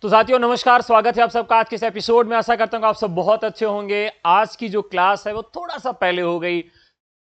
तो साथियों नमस्कार, स्वागत है आप सबका आज के इस एपिसोड में। आशा करता हूं कि आप सब बहुत अच्छे होंगे। आज की जो क्लास है वो थोड़ा सा पहले हो गई।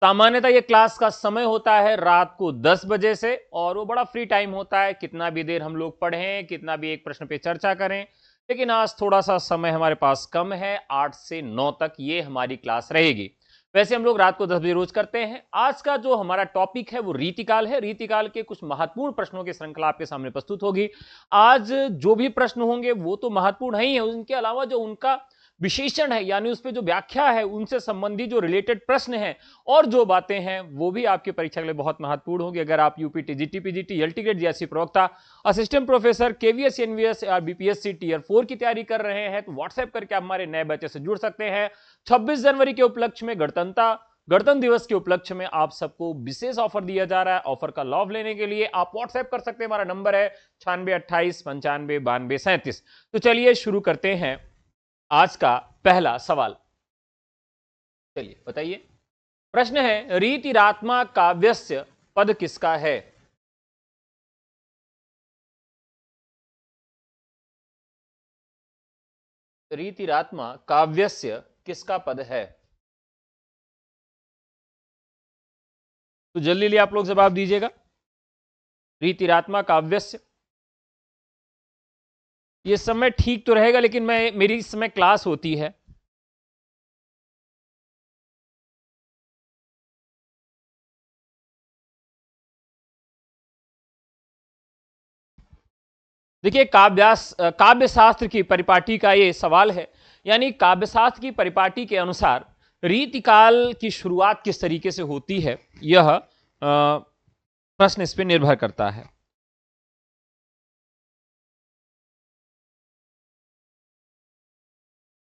सामान्यतः ये क्लास का समय होता है रात को 10 बजे से और वो बड़ा फ्री टाइम होता है, कितना भी देर हम लोग पढ़ें, कितना भी एक प्रश्न पे चर्चा करें। लेकिन आज थोड़ा सा समय हमारे पास कम है, 8 से 9 तक ये हमारी क्लास रहेगी। वैसे हम लोग रात को 10 बजे रोज करते हैं। आज का जो हमारा टॉपिक है वो रीतिकाल है। रीतिकाल के कुछ महत्वपूर्ण प्रश्नों की श्रृंखला आपके सामने प्रस्तुत होगी। आज जो भी प्रश्न होंगे वो तो महत्वपूर्ण ही है, उनके अलावा जो उनका विशेषण है यानी उस पर जो व्याख्या है, उनसे संबंधित जो रिलेटेड प्रश्न हैं और जो बातें हैं वो भी आपकी परीक्षा के लिए बहुत महत्वपूर्ण होगी। अगर आप UP TGT PGT LT grade जैसी प्रवक्ता, असिस्टेंट प्रोफेसर, केवीएस एनवीएस या बीपीएससी टियर 4 की तैयारी कर रहे हैं तो व्हाट्सएप करके आप हमारे नए बैचेस से जुड़ सकते हैं। 26 जनवरी के उपलक्ष्य में गणतंत्र दिवस के उपलक्ष्य में आप सबको विशेष ऑफर दिया जा रहा है। ऑफर का लाभ लेने के लिए आप व्हाट्सएप कर सकते हैं। हमारा नंबर है 9628959237। तो चलिए शुरू करते हैं आज का पहला सवाल। चलिए बताइए, प्रश्न है रीतिरात्मा काव्यस्य पद किसका है? रीतिरात्मा काव्यस्य किसका पद है? तो जल्दी लिए आप लोग जवाब दीजिएगा। रीतिरात्मा काव्यस्य, ये समय ठीक तो रहेगा लेकिन मेरी इस समय क्लास होती है। देखिए काव्य शास्त्र की परिपाटी का ये सवाल है, यानी काव्य शास्त्र की परिपाटी के अनुसार रीतिकाल की शुरुआत किस तरीके से होती है, यह प्रश्न इस पर निर्भर करता है।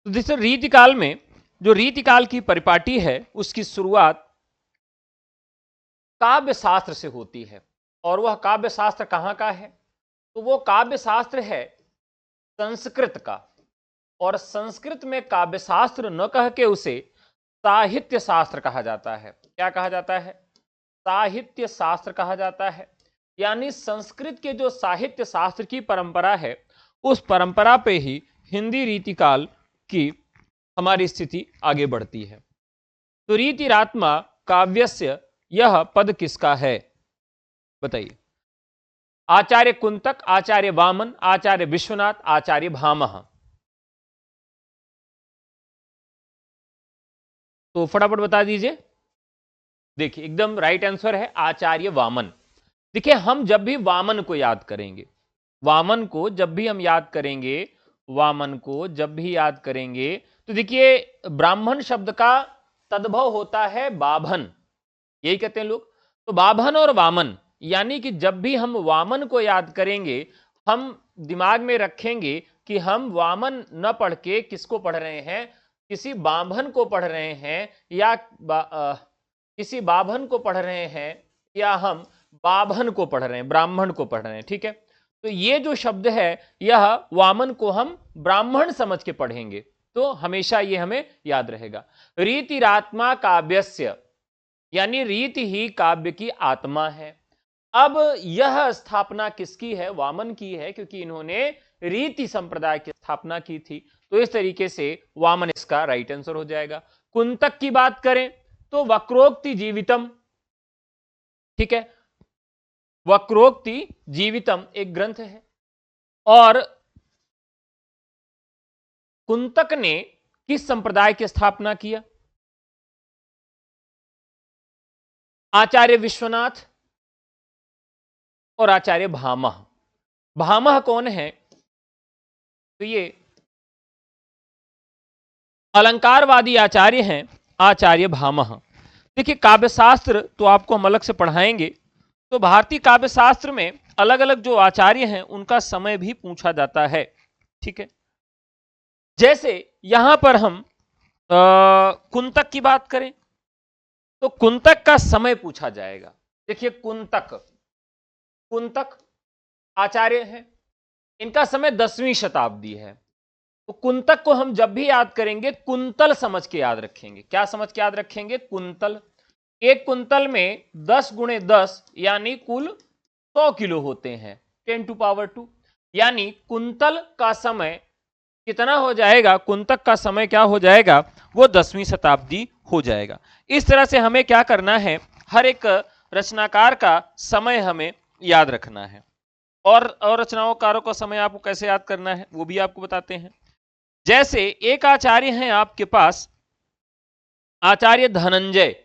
तो जैसे रीतिकाल में जो रीतिकाल की परिपाटी है उसकी शुरुआत काव्य शास्त्र से होती है। और वह काव्य शास्त्र कहां का है? तो वो काव्य शास्त्र है संस्कृत का। और संस्कृत में काव्य शास्त्र न कह के उसे साहित्य शास्त्र कहा जाता है। क्या कहा जाता है? साहित्य शास्त्र कहा जाता है। यानी संस्कृत के जो साहित्य शास्त्र की परंपरा है उस परंपरा पे ही हिंदी रीतिकाल की हमारी स्थिति आगे बढ़ती है। तो रीतिरात्मा काव्यस्य यह पद किसका है बताइए। आचार्य कुंतक, आचार्य वामन, आचार्य विश्वनाथ, आचार्य भामह। तो फटाफट बता दीजिए। देखिए एकदम राइट आंसर है आचार्य वामन। देखिए हम जब भी वामन को याद करेंगे, वामन को जब भी हम याद करेंगे, वामन को जब भी याद करेंगे तो देखिए ब्राह्मण शब्द का तद्भव होता है बाभन, यही कहते हैं लोग। तो बाभन और वामन, यानी कि जब भी हम वामन को याद करेंगे हम दिमाग में रखेंगे कि हम वामन न पढ़ के किसको पढ़ रहे हैं, किसी बाभन को पढ़ रहे हैं या किसी बाभन को पढ़ रहे हैं या हम बाभन को पढ़ रहे हैं, ब्राह्मण को पढ़ रहे हैं। ठीक है, तो ये जो शब्द है यह वामन को हम ब्राह्मण समझ के पढ़ेंगे तो हमेशा ये हमें याद रहेगा। रीतिरात्मा काव्यस्य, यानी रीति ही काव्य की आत्मा है। अब यह स्थापना किसकी है? वामन की है, क्योंकि इन्होंने रीति संप्रदाय की स्थापना की थी। तो इस तरीके से वामन इसका राइट आंसर हो जाएगा। कुंतक की बात करें तो वक्रोक्ति जीवितम, ठीक है, वक्रोक्ति जीवितम एक ग्रंथ है। और कुंतक ने किस संप्रदाय की स्थापना किया? आचार्य विश्वनाथ और आचार्य भामह। भामह कौन है? तो ये अलंकारवादी आचार्य हैं, आचार्य भामह। देखिए काव्यशास्त्र तो आपको हम अलग से पढ़ाएंगे। तो भारतीय काव्यशास्त्र में अलग अलग जो आचार्य हैं उनका समय भी पूछा जाता है। ठीक है, जैसे यहां पर हम कुंतक की बात करें तो कुंतक का समय पूछा जाएगा। देखिए कुंतक आचार्य हैं, इनका समय 10वीं शताब्दी है। तो कुंतक को हम जब भी याद करेंगे कुंतल समझ के याद रखेंगे। क्या समझ के याद रखेंगे? कुंतल। एक कुंतल में 10 × 10 यानी कुल 100 किलो होते हैं, 10⁻²। यानी कुंतल का समय कितना हो जाएगा, कुंतक का समय क्या हो जाएगा, वो 10वीं शताब्दी हो जाएगा। इस तरह से हमें क्या करना है, हर एक रचनाकार का समय हमें याद रखना है। और रचनाकारों का समय आपको कैसे याद करना है वो भी आपको बताते हैं। जैसे एक आचार्य हैं आपके पास, आचार्य धनंजय,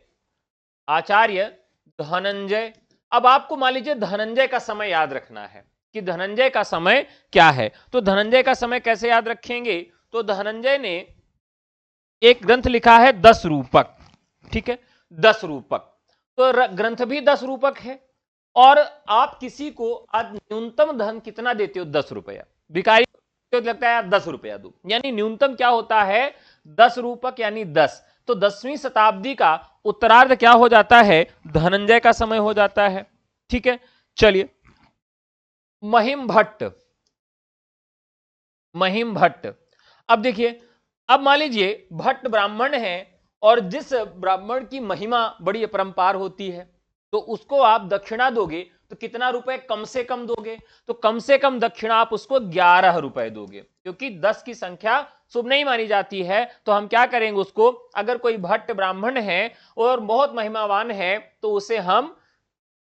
आचार्य धनंजय। अब आपको मान लीजिए धनंजय का समय याद रखना है कि धनंजय का समय क्या है। तो धनंजय का समय कैसे याद रखेंगे, तो धनंजय ने एक ग्रंथ लिखा है 10 रूपक, ठीक है, 10 रूपक। तो ग्रंथ भी 10 रूपक है, और आप किसी को आज न्यूनतम धन कितना देते हो, 10 रुपया। भिखारी तो लगता है यार 10 रुपया दो, यानी न्यूनतम क्या होता है, 10 रूपक यानी 10। तो 10वीं शताब्दी का उत्तरार्ध क्या हो जाता है, धनंजय का समय हो जाता है, ठीक है। चलिए, महिम भट्ट, महिम भट्ट। अब देखिए, अब मान लीजिए भट्ट ब्राह्मण है, और जिस ब्राह्मण की महिमा बड़ी अपरंपार होती है, तो उसको आप दक्षिणा दोगे तो कितना रुपए कम से कम दोगे, तो कम से कम दक्षिणा आप उसको 11 रुपए दोगे, क्योंकि 10 की संख्या शुभ नहीं मानी जाती है। तो हम क्या करेंगे, उसको अगर कोई भट्ट ब्राह्मण है और बहुत महिमावान है, तो उसे हम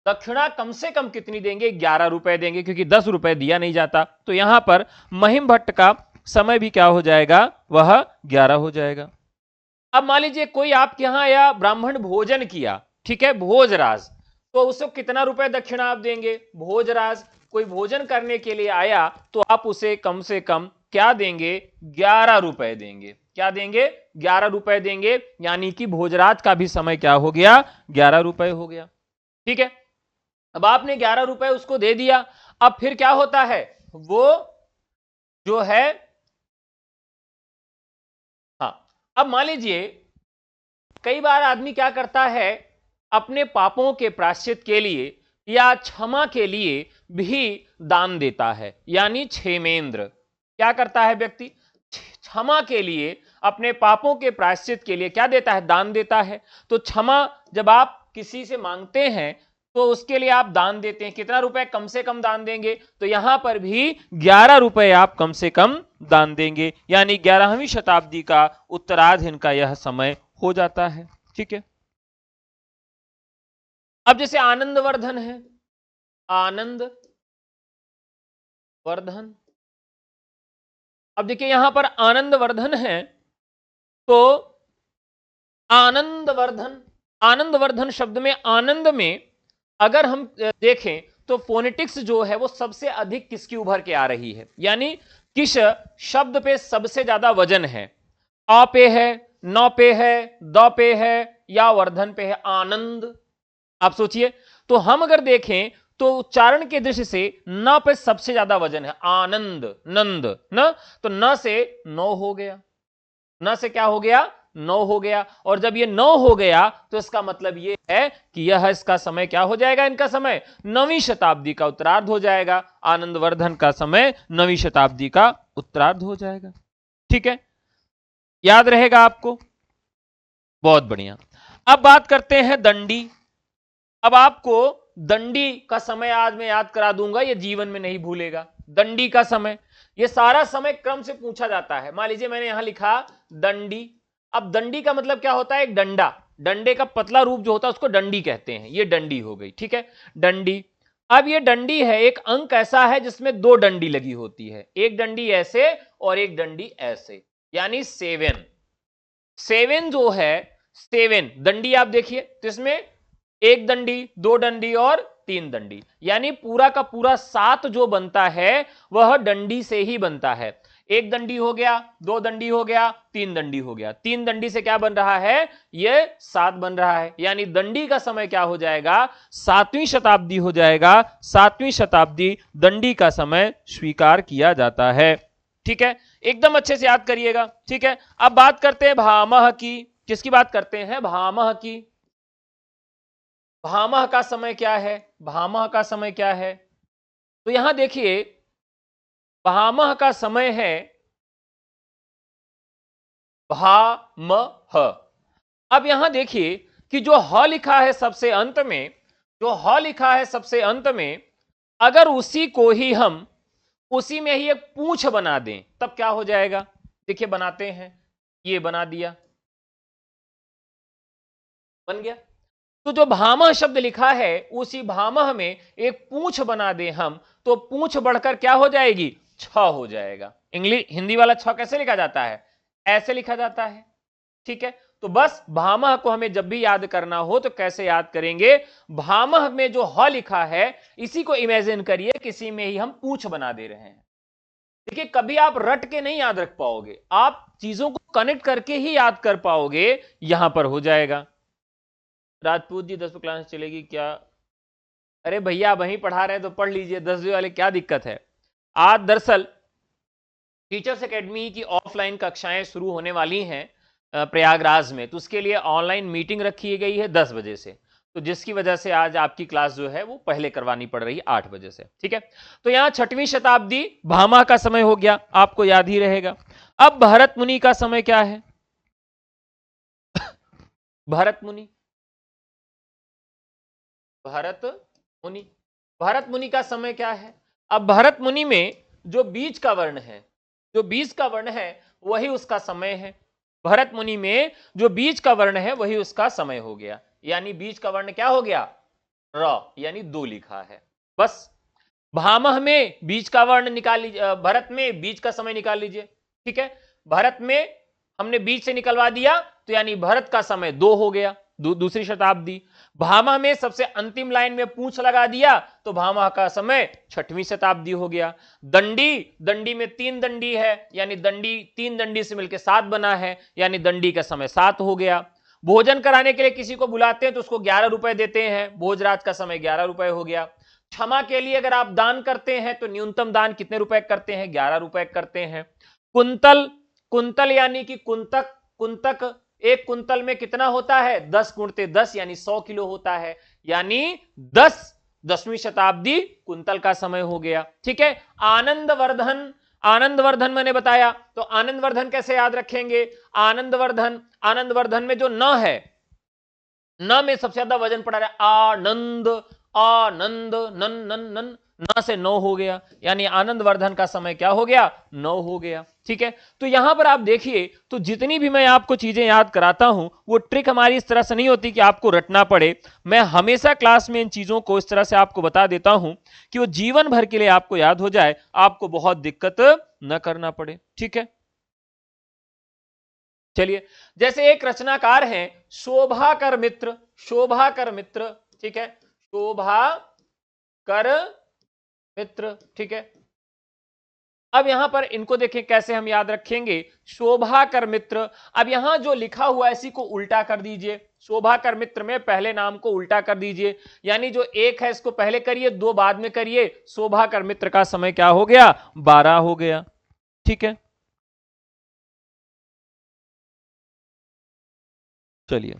दक्षिणा कम से कम कितनी देंगे, 11 रुपए देंगे, क्योंकि 10 रुपए दिया नहीं जाता। तो यहां पर महिम भट्ट का समय भी क्या हो जाएगा, वह 11 हो जाएगा। अब मान लीजिए कोई आपके यहां आया, ब्राह्मण भोजन किया, ठीक है, भोजराज, तो उसको कितना रुपए दक्षिणा आप देंगे, भोजराज कोई भोजन करने के लिए आया, तो आप उसे कम से कम क्या देंगे, 11 रुपए देंगे। क्या देंगे, 11 रुपए देंगे, यानी कि भोजराज का भी समय क्या हो गया, 11 रुपए हो गया, ठीक है। अब आपने 11 रुपए उसको दे दिया। अब फिर क्या होता है, वो जो है, हाँ, अब मान लीजिए कई बार आदमी क्या करता है, अपने पापों के प्रायश्चित के लिए या क्षमा के लिए भी दान देता है, यानी क्षेमेंद्र। क्या करता है व्यक्ति, क्षमा के लिए, अपने पापों के प्रायश्चित के लिए क्या देता है, दान देता है। तो क्षमा जब आप किसी से मांगते हैं, तो उसके लिए आप दान देते हैं, कितना रुपए कम से कम दान देंगे, तो यहां पर भी 11 रुपए आप कम से कम दान देंगे, यानी 11वीं शताब्दी का उत्तरार्ध इनका यह समय हो जाता है, ठीक है। अब जैसे आनंदवर्धन है, आनंद वर्धन। अब देखिए यहां पर आनंदवर्धन है, तो आनंदवर्धन, आनंदवर्धन शब्द में आनंद में अगर हम देखें तो फोनेटिक्स जो है वो सबसे अधिक किसकी उभर के आ रही है, यानी किस शब्द पे सबसे ज्यादा वजन है, आ पे है, नौ पे है, द पे है, या वर्धन पे है, आनंद। आप सोचिए, तो हम अगर देखें तो उच्चारण के दृष्टि से न पे सबसे ज्यादा वजन है, आनंद, नंद, न, तो न से नौ हो गया, न से क्या हो गया, 9 हो गया। और जब ये 9 हो गया तो इसका मतलब ये है कि यह इसका समय क्या हो जाएगा, इनका समय 9वीं शताब्दी का उत्तरार्ध हो जाएगा। आनंदवर्धन का समय 9वीं शताब्दी का उत्तरार्ध हो जाएगा, ठीक है, याद रहेगा आपको, बहुत बढ़िया। अब बात करते हैं दंडी। अब आपको दंडी का समय आज मैं याद करा दूंगा, ये जीवन में नहीं भूलेगा। दंडी का समय, ये सारा समय क्रम से पूछा जाता है। मान लीजिए मैंने यहां लिखा दंडी। अब दंडी का मतलब क्या होता है, एक डंडा, डंडे का पतला रूप जो होता है उसको डंडी कहते हैं, ये डंडी हो गई, ठीक है, डंडी। अब ये डंडी है, एक अंक ऐसा है जिसमें 2 डंडी लगी होती है, एक डंडी ऐसे और एक डंडी ऐसे, यानी 7। 7 जो है, 7 दंडी आप देखिए, तो इसमें एक डंडी, 2 डंडी और 3 डंडी, यानी पूरा का पूरा 7 जो बनता है वह डंडी से ही बनता है। एक डंडी हो गया, 2 डंडी हो गया, 3 डंडी हो गया, 3 डंडी से क्या बन रहा है, यह 7 बन रहा है, यानी दंडी का समय क्या हो जाएगा, 7वीं शताब्दी हो जाएगा। 7वीं शताब्दी दंडी का समय स्वीकार किया जाता है, ठीक है, एकदम अच्छे से याद करिएगा, ठीक है। अब बात करते हैं भामह की। किसकी बात करते हैं, भामह की। भामह का समय क्या है, भामह का समय क्या है, तो यहां देखिए भामह का समय है भामह। अब यहां देखिए कि जो ह लिखा है सबसे अंत में, जो ह लिखा है सबसे अंत में, अगर उसी को ही हम उसी में ही एक पूंछ बना दें, तब क्या हो जाएगा? देखिए बनाते हैं, ये बना दिया, बन गया। तो जो भामह शब्द लिखा है उसी भामह में एक पूंछ बना दें हम, तो पूंछ बढ़कर क्या हो जाएगी? छ हो जाएगा। इंग्लिश हिंदी वाला छ कैसे लिखा जाता है? ऐसे लिखा जाता है। ठीक है, तो बस भामह को हमें जब भी याद करना हो तो कैसे याद करेंगे? भामह में जो ह लिखा है इसी को इमेजिन करिए, किसी में ही हम पूंछ बना दे रहे हैं। देखिए कभी आप रट के नहीं याद रख पाओगे, आप चीजों को कनेक्ट करके ही याद कर पाओगे। यहां पर हो जाएगा। राजपूत जी 10वीं क्लास चलेगी क्या? अरे भैया वहीं पढ़ा रहे हैं तो पढ़ लीजिए, 10वीं वाले क्या दिक्कत है? आज दरअसल टीचर्स एकेडमी की ऑफलाइन कक्षाएं शुरू होने वाली हैं प्रयागराज में, तो उसके लिए ऑनलाइन मीटिंग रखी गई है 10 बजे से, तो जिसकी वजह से आज आपकी क्लास जो है वो पहले करवानी पड़ रही है 8 बजे से। ठीक है, तो यहां 6वीं शताब्दी भामा का समय हो गया, आपको याद ही रहेगा। अब भरत मुनि का समय क्या है? भरत मुनि, भरत मुनि, भरत मुनि का समय क्या है? अब भरत मुनि में जो बीच का वर्ण है, जो बीच का वर्ण है वही उसका समय है। भरत मुनि में जो बीच का वर्ण है वही उसका समय हो गया, यानी बीच का वर्ण क्या हो गया? र, यानी 2 लिखा है। बस भामह में बीच का वर्ण निकाल लीजिए, भरत में बीच का समय निकाल लीजिए। ठीक है, भरत में हमने बीच से निकलवा दिया तो यानी भरत का समय 2 हो गया, दूसरी शताब्दी। भामा में सबसे अंतिम लाइन में पूंछ लगा दिया तो भामा का समय 6वीं शताब्दी हो गया। दंडी, दंडी में 3 दंडी है, यानी दंडी 3 दंडी से मिलकर 7 बना है, यानी दंडी का समय 7 हो गया। भोजन कराने के लिए किसी को बुलाते हैं तो उसको 11 रुपए देते हैं, भोजराज का समय 11 रुपए हो गया। क्षमा के लिए अगर आप दान करते हैं तो न्यूनतम दान कितने रुपए करते हैं? 11 रुपए करते हैं। कुंतल, कुंतल यानी कि कुंतक, कुंतक एक कुंतल में कितना होता है? 10 गुणते 10 यानी 100 किलो होता है, यानी 10वीं शताब्दी कुंतल का समय हो गया। ठीक है, आनंदवर्धन, आनंदवर्धन मैंने बताया, तो आनंदवर्धन कैसे याद रखेंगे? आनंदवर्धन, आनंदवर्धन में जो न है, न में सबसे ज्यादा वजन पड़ा है आनंद, आनंद, नन नन नन, न से 9 हो गया, यानी आनंदवर्धन का समय क्या हो गया? 9 हो गया। ठीक है, तो यहां पर आप देखिए, तो जितनी भी मैं आपको चीजें याद कराता हूं वो ट्रिक हमारी इस तरह से नहीं होती कि आपको रटना पड़े। मैं हमेशा क्लास में इन चीजों को इस तरह से आपको बता देता हूं कि वो जीवन भर के लिए आपको याद हो जाए, आपको बहुत दिक्कत न करना पड़े। ठीक है, चलिए, जैसे एक रचनाकार हैं शोभाकर मित्र, शोभाकर मित्र। ठीक है, शोभा कर मित्र। ठीक है, अब यहां पर इनको देखें कैसे हम याद रखेंगे, शोभा कर मित्र। अब यहां जो लिखा हुआ है इसी को उल्टा कर दीजिए, शोभा कर मित्र में पहले नाम को उल्टा कर दीजिए, यानी जो 1 है इसको पहले करिए, 2 बाद में करिए। शोभा कर मित्र का समय क्या हो गया? 12 हो गया। ठीक है, चलिए,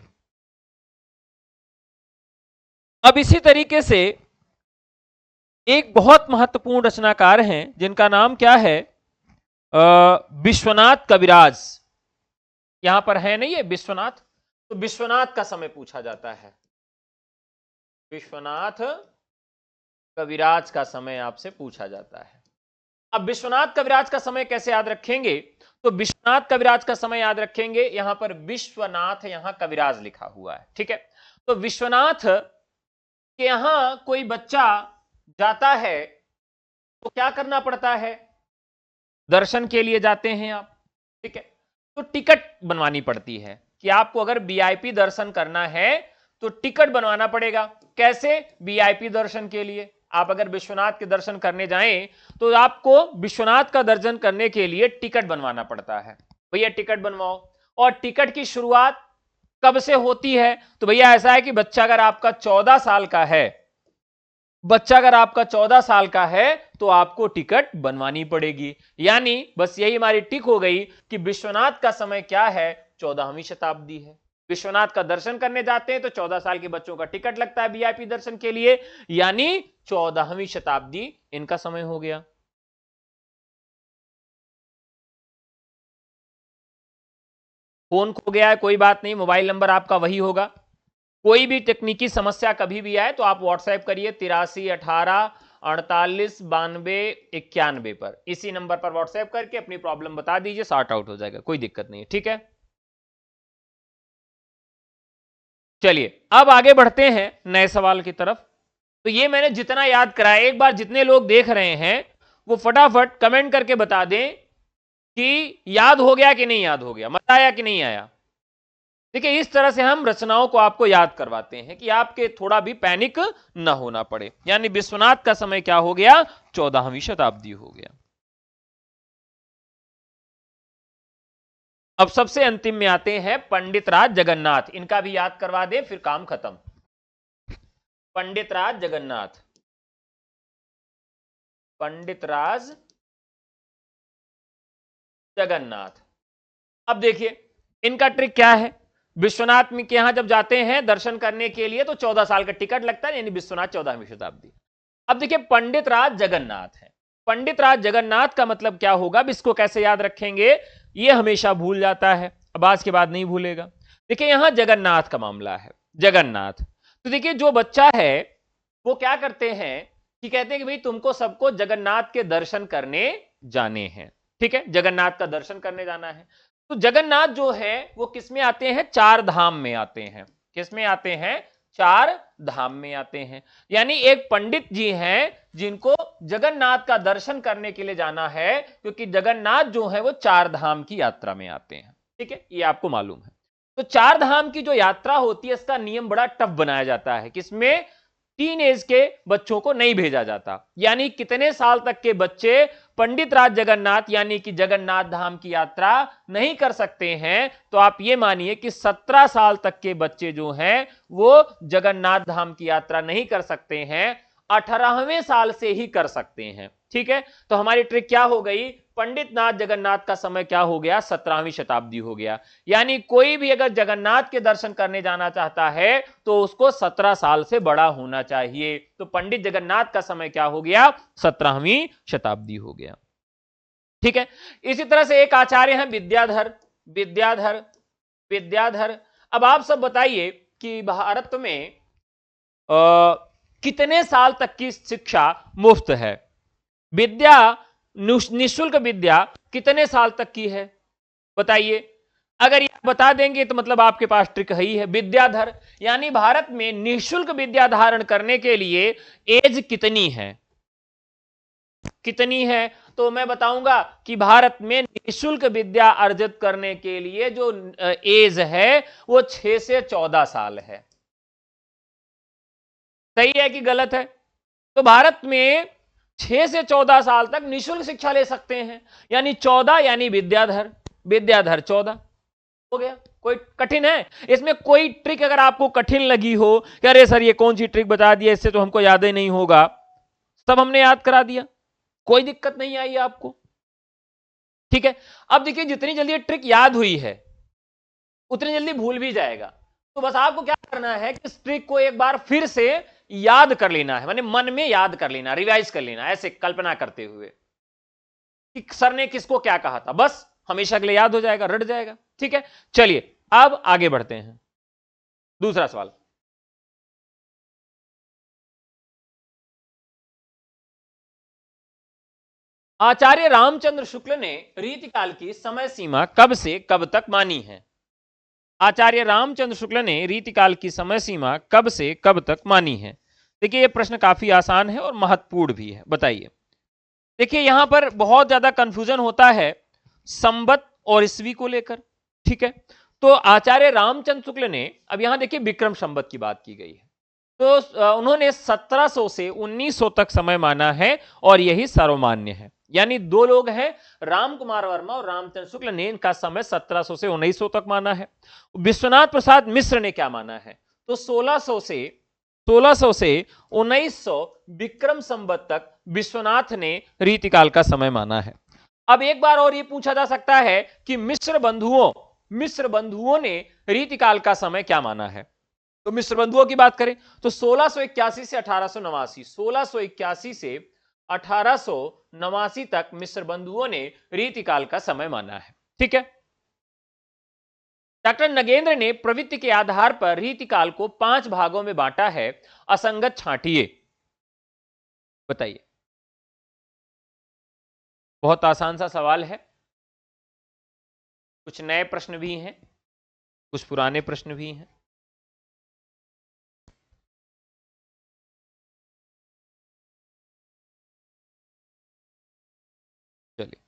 अब इसी तरीके से एक बहुत महत्वपूर्ण रचनाकार हैं जिनका नाम क्या है? विश्वनाथ कविराज। यहां पर है नहीं है विश्वनाथ, तो विश्वनाथ का समय पूछा जाता है। विश्वनाथ कविराज का समय आपसे पूछा जाता है। अब विश्वनाथ कविराज का समय कैसे याद रखेंगे? तो विश्वनाथ कविराज का समय याद रखेंगे, यहां पर विश्वनाथ, यहां कविराज लिखा हुआ है। ठीक है, तो विश्वनाथ के यहां कोई बच्चा जाता है तो क्या करना पड़ता है? दर्शन के लिए जाते हैं आप। ठीक है, तो टिकट बनवानी पड़ती है कि आपको अगर वीआईपी दर्शन करना है तो टिकट बनवाना पड़ेगा। कैसे? वीआईपी दर्शन के लिए आप अगर विश्वनाथ के दर्शन करने जाएं तो आपको विश्वनाथ का दर्शन करने के लिए टिकट बनवाना पड़ता है। भैया टिकट बनवाओ। और टिकट की शुरुआत कब से होती है? तो भैया ऐसा है कि बच्चा अगर आपका 14 साल का है, बच्चा अगर आपका 14 साल का है तो आपको टिकट बनवानी पड़ेगी। यानी बस यही हमारी टिक हो गई कि विश्वनाथ का समय क्या है? 14वीं शताब्दी है। विश्वनाथ का दर्शन करने जाते हैं तो 14 साल के बच्चों का टिकट लगता है वीआईपी दर्शन के लिए, यानी 14वीं शताब्दी इनका समय हो गया। फोन खो गया है, कोई बात नहीं, मोबाइल नंबर आपका वही होगा। कोई भी तकनीकी समस्या कभी भी आए तो आप व्हाट्सएप करिए 8318 48 92 91 पर, इसी नंबर पर व्हाट्सएप करके अपनी प्रॉब्लम बता दीजिए, सॉर्ट आउट हो जाएगा, कोई दिक्कत नहीं है, ठीक है। चलिए अब आगे बढ़ते हैं नए सवाल की तरफ। तो ये मैंने जितना याद कराया, एक बार जितने लोग देख रहे हैं वो फटाफट कमेंट करके बता दें कि याद हो गया कि नहीं याद हो गया, मजा आया कि नहीं आया। देखिए इस तरह से हम रचनाओं को आपको याद करवाते हैं कि आपके थोड़ा भी पैनिक न होना पड़े। यानी विश्वनाथ का समय क्या हो गया, 14वीं शताब्दी हो गया। अब सबसे अंतिम में आते हैं पंडित राज जगन्नाथ, इनका भी याद करवा दें फिर काम खत्म। पंडित राज जगन्नाथ, पंडित राज जगन्नाथ। अब देखिए इनका ट्रिक क्या है, विश्वनाथ में के यहां जब जाते हैं दर्शन करने के लिए तो 14 साल का टिकट लगता है, यानी विश्वनाथ 14वीं शताब्दी। अब देखिए पंडित राज जगन्नाथ है, पंडित राज जगन्नाथ का मतलब क्या होगा, अब इसको कैसे याद रखेंगे, ये हमेशा भूल जाता है, अब आज के बाद नहीं भूलेगा। देखिए यहां जगन्नाथ का मामला है, जगन्नाथ। तो देखिए जो बच्चा है वो क्या करते हैं कि कहते हैं कि भाई तुमको सबको जगन्नाथ के दर्शन करने जाने हैं, ठीक है, जगन्नाथ का दर्शन करने जाना है। तो जगन्नाथ जो है वो किस में आते हैं, चार धाम में आते हैं, किस में आते हैं, चार धाम में आते हैं। यानी एक पंडित जी हैं जिनको जगन्नाथ का दर्शन करने के लिए जाना है, क्योंकि जगन्नाथ जो है वो चार धाम की यात्रा में आते हैं, ठीक है, ये आपको मालूम है। तो चार धाम की जो यात्रा होती है इसका नियम बड़ा टफ बनाया जाता है, किसमें, टीन एज के बच्चों को नहीं भेजा जाता। यानी कितने साल तक के बच्चे पंडित राज जगन्नाथ यानी कि जगन्नाथ धाम की यात्रा नहीं कर सकते हैं, तो आप ये मानिए कि 17 साल तक के बच्चे जो हैं वो जगन्नाथ धाम की यात्रा नहीं कर सकते हैं, 18वें साल से ही कर सकते हैं, ठीक है। तो हमारी ट्रिक क्या हो गई, पंडित नाथ जगन्नाथ का समय क्या हो गया, 17वीं शताब्दी हो गया। यानी कोई भी अगर जगन्नाथ के दर्शन करने जाना चाहता है तो उसको 17 साल से बड़ा होना चाहिए। तो पंडित जगन्नाथ का समय क्या हो गया, 17वीं शताब्दी हो गया, ठीक है। इसी तरह से एक आचार्य हैं विद्याधर, विद्याधर, विद्याधर। अब आप सब बताइए कि भारत में कितने साल तक की शिक्षा मुफ्त है, विद्या निःशुल्क विद्या कितने साल तक की है, बताइए। अगर ये बता देंगे तो मतलब आपके पास ट्रिक है ही है। विद्याधर यानी भारत में निःशुल्क विद्या धारण करने के लिए एज कितनी है, कितनी है, तो मैं बताऊंगा कि भारत में निःशुल्क विद्या अर्जित करने के लिए जो एज है वो 6 से 14 साल है। सही है कि गलत है, तो भारत में 6 से 14 साल तक निःशुल्क शिक्षा ले सकते हैं, यानी 14 यानी विद्याधर, विद्याधर 14 हो गया। कोई कठिन है इसमें, कोई ट्रिक अगर आपको कठिन लगी हो कि अरे सर ये कौन सी ट्रिक बता दी, इससे तो हमको याद ही नहीं होगा, सब हमने याद करा दिया, कोई दिक्कत नहीं आई आपको, ठीक है। अब देखिए जितनी जल्दी ट्रिक याद हुई है उतनी जल्दी भूल भी जाएगा, तो बस आपको क्या करना है कि इस ट्रिक को एक बार फिर से याद कर लेना है, माने मन में याद कर लेना, रिवाइज कर लेना, ऐसे कल्पना करते हुए कि सर ने किसको क्या कहा था, बस हमेशा के लिए याद हो जाएगा, रट जाएगा, ठीक है। चलिए अब आगे बढ़ते हैं, दूसरा सवाल। आचार्य रामचंद्र शुक्ल ने रीतिकाल की समय सीमा कब से कब तक मानी है, आचार्य रामचंद्र शुक्ल ने रीतिकाल की समय सीमा कब से कब तक मानी है। देखिए यह प्रश्न काफी आसान है और महत्वपूर्ण भी है, बताइए। देखिए यहां पर बहुत ज्यादा कंफ्यूजन होता है संवत और ईस्वी को लेकर, ठीक है। तो आचार्य रामचंद्र शुक्ल ने, अब यहां देखिए विक्रम संवत की बात की गई है, तो उन्होंने 1700 से 1900 तक समय माना है और यही सर्वमान्य है। यानी दो लोग हैं, राम कुमार वर्मा और रामचंद्र शुक्ल ने इनका समय 1700 से 1900 तक माना है। विश्वनाथ प्रसाद मिश्र ने क्या माना है, तो 1600 से 1900 विक्रम संवत तक विश्वनाथ ने रीतिकाल का समय माना है। अब एक बार और ये पूछा जा सकता है कि मिश्र बंधुओं ने रीतिकाल का समय क्या माना है। तो मिश्र बंधुओं की बात करें तो 1681 से 1889, 1681 से 1889 तक मिश्र बंधुओं ने रीतिकाल का समय माना है, ठीक है। डॉक्टर नगेंद्र ने प्रवृत्ति के आधार पर रीतिकाल को 5 भागों में बांटा है, असंगत छांटिए। बताइए। बहुत आसान सा सवाल है, कुछ नए प्रश्न भी हैं, कुछ पुराने प्रश्न भी हैं। चलिए,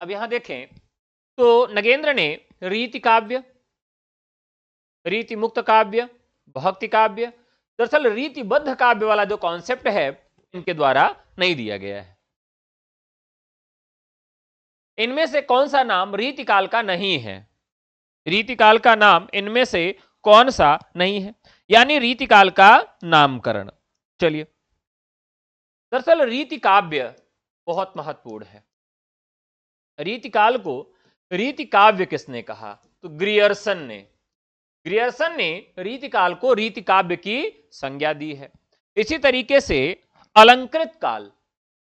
अब यहां देखें तो नगेंद्र ने रीति काव्य, रीति मुक्त काव्य, भक्ति काव्य, दरअसल रीतिबद्ध काव्य वाला जो कॉन्सेप्ट है इनके द्वारा नहीं दिया गया है। इनमें से कौन सा नाम रीतिकाल का नहीं है? रीतिकाल का नाम इनमें से कौन सा नहीं है, यानी रीतिकाल का नामकरण। चलिए, दरअसल रीति काव्य बहुत महत्वपूर्ण है। रीतिकाल को रीति काव्य किसने कहा? तो ग्रियर्सन ने। ग्रियर्सन ने रीतिकाल को रीति काव्य की संज्ञा दी है। इसी तरीके से अलंकृत काल,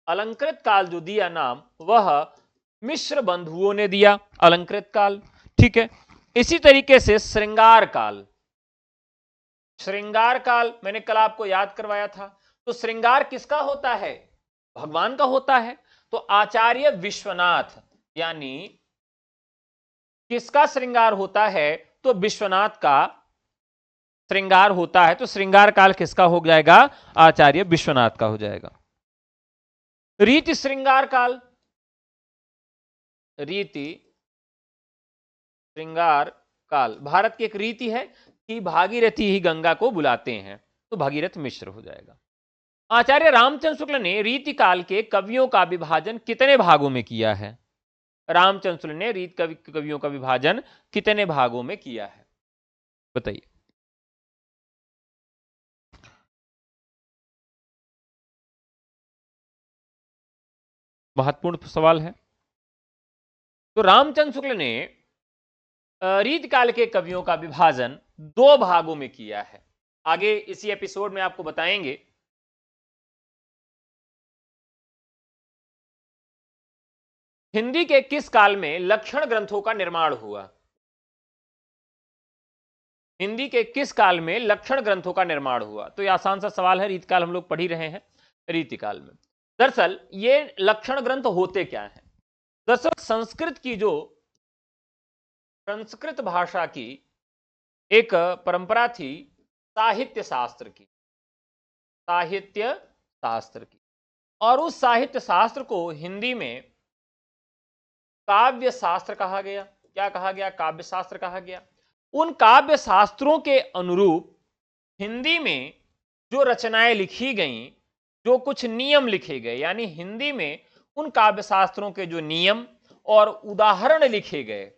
अलंकृत काल जो दिया नाम वह मिश्र बंधुओं ने दिया, अलंकृत काल, ठीक है। इसी तरीके से श्रृंगार काल, श्रृंगार काल मैंने कल आपको याद करवाया था। तो श्रृंगार किसका होता है? भगवान का होता है। तो आचार्य विश्वनाथ, यानी किसका श्रृंगार होता है? तो विश्वनाथ का श्रृंगार होता है। तो श्रृंगार काल किसका हो जाएगा? आचार्य विश्वनाथ का हो जाएगा। रीति श्रृंगार काल, रीति श्रृंगार काल भारत की एक रीति है कि भागीरथी ही गंगा को बुलाते हैं, तो भागीरथ मिश्र हो जाएगा। आचार्य रामचंद्र शुक्ल ने रीति काल के कवियों का विभाजन कितने भागों में किया है? रामचंद्र शुक्ल ने रीति कवियों का विभाजन कितने भागों में किया है? बताइए। महत्वपूर्ण सवाल है। तो रामचंद्र शुक्ल ने रीतिकाल के कवियों का विभाजन 2 भागों में किया है। आगे इसी एपिसोड में आपको बताएंगे। हिंदी के किस काल में लक्षण ग्रंथों का निर्माण हुआ? हिंदी के किस काल में लक्षण ग्रंथों का निर्माण हुआ? तो यह आसान सा सवाल है, रीतिकाल हम लोग पढ़ ही रहे हैं। रीतिकाल में दरअसल ये लक्षण ग्रंथ होते क्या हैं? दरअसल संस्कृत की जो संस्कृत भाषा की एक परंपरा थी साहित्य शास्त्र की, साहित्य शास्त्र की, और उस साहित्य शास्त्र को हिंदी में काव्य शास्त्र कहा गया। क्या कहा गया? काव्य शास्त्र कहा गया। उन काव्य शास्त्रों के अनुरूप हिंदी में जो रचनाएं लिखी गईं, जो कुछ नियम लिखे गए, यानी हिंदी में उन काव्य शास्त्रों के जो नियम और उदाहरण लिखे गए,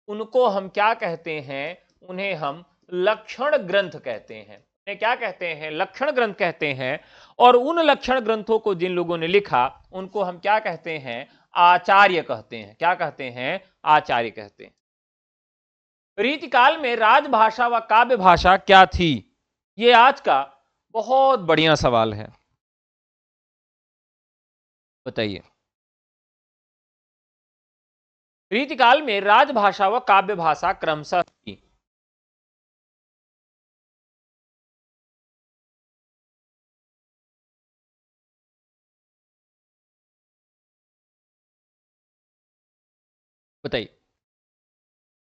उनको हम क्या कहते हैं? उन्हें हम लक्षण ग्रंथ कहते हैं। उन्हें क्या कहते हैं? लक्षण ग्रंथ कहते हैं। और उन लक्षण ग्रंथों को जिन लोगों ने लिखा उनको हम क्या कहते हैं? आचार्य कहते हैं। क्या कहते हैं? आचार्य कहते हैं। रीतिकाल में राजभाषा व काव्य भाषा क्या थी? यह आज का बहुत बढ़िया सवाल है, बताइए। रीतिकाल में राजभाषा व काव्य भाषा क्रमशः थी। बताइए।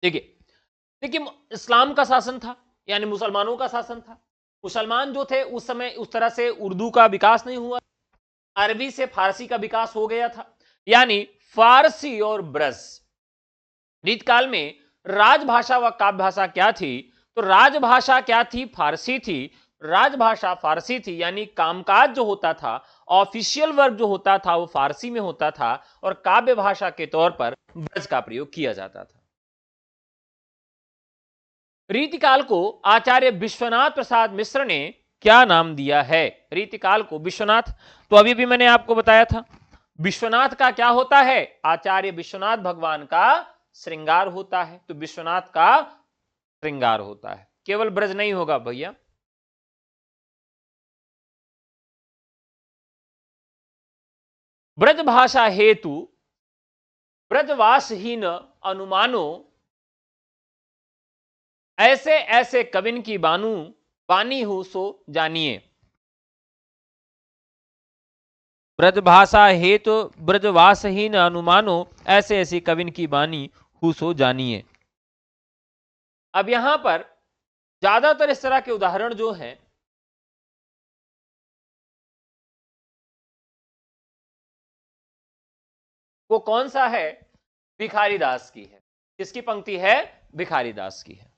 देखिए देखिए, इस्लाम का शासन था, यानी मुसलमानों का शासन था। मुसलमान जो थे उस समय उस तरह से उर्दू का विकास नहीं हुआ, अरबी से फारसी का विकास हो गया था, यानी फारसी और ब्रज। रीतकाल में राजभाषा व काव्य भाषा क्या थी? तो राजभाषा क्या थी? फारसी थी। राजभाषा फारसी थी, यानी कामकाज जो होता था, ऑफिशियल वर्क जो होता था वो फारसी में होता था, और काव्य भाषा के तौर पर ब्रज का प्रयोग किया जाता था। रीतिकाल को आचार्य विश्वनाथ प्रसाद मिश्र ने क्या नाम दिया है? रीतिकाल को विश्वनाथ, तो अभी भी मैंने आपको बताया था विश्वनाथ का क्या होता है? आचार्य विश्वनाथ भगवान का श्रृंगार होता है। तो विश्वनाथ का श्रृंगार होता है, केवल ब्रज नहीं होगा भैया। ब्रज भाषा हेतु ब्रजवासहीन अनुमानो, ऐसे ऐसे कविन की बानू, बानी हूं सो जानिए। ब्रजभाषा हेतु ब्रजवासहीन अनुमानो, ऐसे ऐसी कविन की बानी हूं सो जानिए। अब यहां पर ज्यादातर इस तरह के उदाहरण जो हैं वो कौन सा है? भिखारी दास की है। किसकी पंक्ति है? भिखारी दास की है।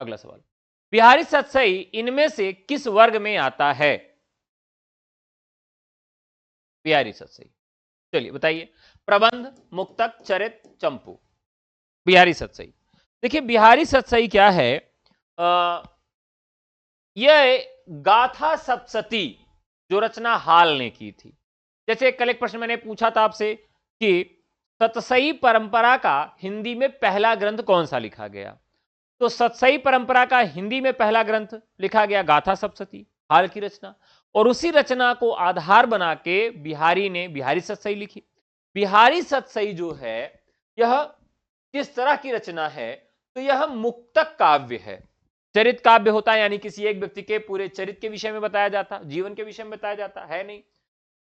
अगला सवाल, बिहारी सतसई इनमें से किस वर्ग में आता है? बिहारी सतसई, चलिए बताइए। प्रबंध, मुक्तक, चरित, चंपू। बिहारी सतसई। देखिए बिहारी सतसई क्या है, यह गाथा सप्तशती जो रचना हाल ने की थी। जैसे कल एक प्रश्न मैंने पूछा था आपसे कि सतसई परंपरा का हिंदी में पहला ग्रंथ कौन सा लिखा गया, तो सतसई परंपरा का हिंदी में पहला ग्रंथ लिखा गया गाथा सप्तशती, हाल की रचना। और उसी रचना को आधार बना के बिहारी ने बिहारी सतसई लिखी। बिहारी सतसई जो है यह किस तरह की रचना है, तो यह मुक्तक काव्य है। चरित काव्य होता है, यानी किसी एक व्यक्ति के पूरे चरित्र के विषय में बताया जाता, जीवन के विषय में बताया जाता है नहीं।